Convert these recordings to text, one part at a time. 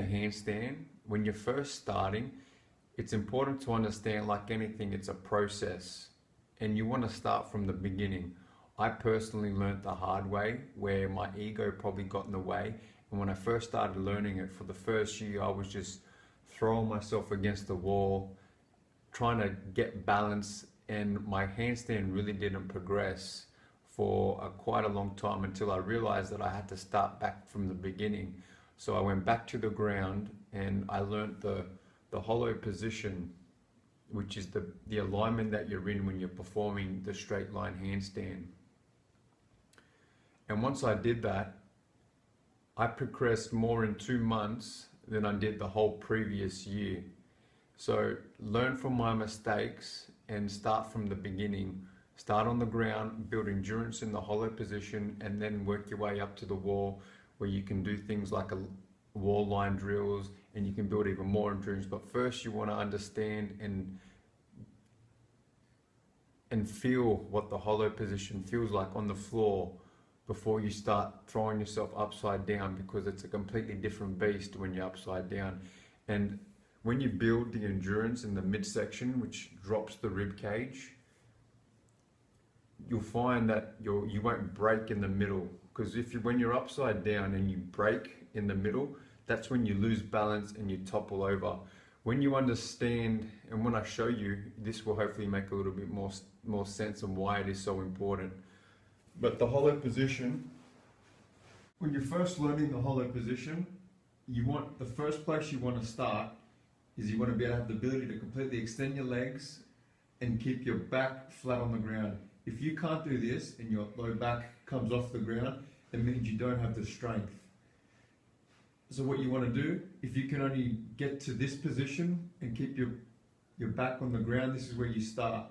handstand, when you're first starting, it's important to understand, like anything, it's a process and you want to start from the beginning. I personally learned the hard way where my ego probably got in the way. And when I first started learning it, for the first year, I was just throwing myself against the wall, trying to get balance, and my handstand really didn't progress for quite a long time until I realized that I had to start back from the beginning. So I went back to the ground and I learned the hollow position, which is the alignment that you're in when you're performing the straight line handstand. And once I did that, I progressed more in 2 months than I did the whole previous year. So learn from my mistakes and start from the beginning. Start on the ground, build endurance in the hollow position, and then work your way up to the wall where you can do things like wall line drills, and you can build even more endurance. But first you want to understand and feel what the hollow position feels like on the floor before you start throwing yourself upside down, because it's a completely different beast when you're upside down. And when you build the endurance in the midsection, which drops the rib cage, you'll find that you won't break in the middle. Because when you're upside down and you break in the middle, that's when you lose balance and you topple over. When you understand, and when I show you, this will hopefully make a little bit more sense on why it is so important. But the hollow position, when you're first learning the hollow position, the first place you want to start is you want to be able to have the ability to completely extend your legs and keep your back flat on the ground. If you can't do this and your low back comes off the ground, it means you don't have the strength. So what you want to do, if you can only get to this position and keep your back on the ground, this is where you start.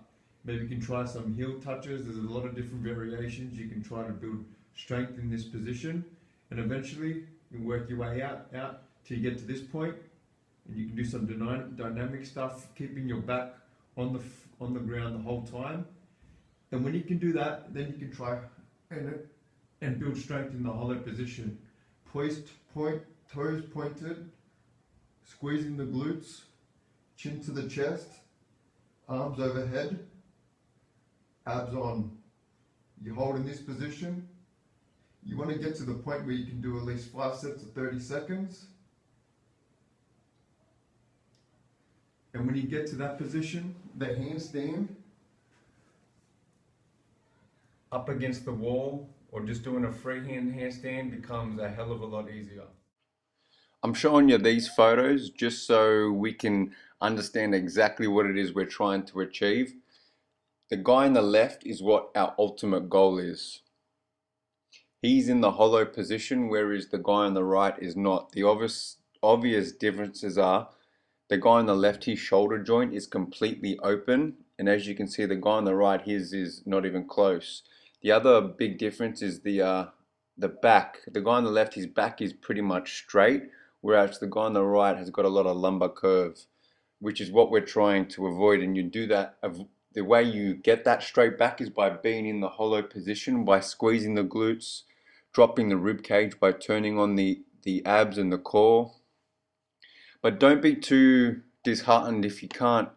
Maybe you can try some heel touches. There's a lot of different variations. You can try to build strength in this position, and eventually you work your way out till you get to this point, and you can do some dynamic stuff, keeping your back on the ground the whole time. And when you can do that, then you can try and build strength in the hollow position. Toes pointed, squeezing the glutes, chin to the chest, arms overhead, abs on. You hold in this position. You want to get to the point where you can do at least 5 sets of 30 seconds. And when you get to that position, the handstand up against the wall or just doing a freehand handstand becomes a hell of a lot easier. I'm showing you these photos just so we can understand exactly what it is we're trying to achieve. The guy on the left is what our ultimate goal is. He's in the hollow position, whereas the guy on the right is not. The obvious differences are the guy on the left, his shoulder joint is completely open, and as you can see, the guy on the right, his is not even close. The other big difference is the back. The guy on the left, his back is pretty much straight, whereas the guy on the right has got a lot of lumbar curve, which is what we're trying to avoid. And you do that, the way you get that straight back is by being in the hollow position, by squeezing the glutes, dropping the rib cage, by turning on the abs and the core. But don't be too disheartened if you can't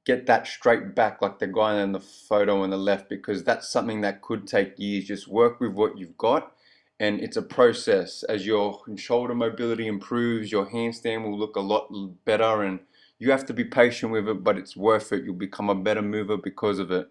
get that straight back like the guy in the photo on the left, because that's something that could take years. Just work with what you've got, and it's a process. As your shoulder mobility improves, your handstand will look a lot better, and you have to be patient with it, but it's worth it. You'll become a better mover because of it.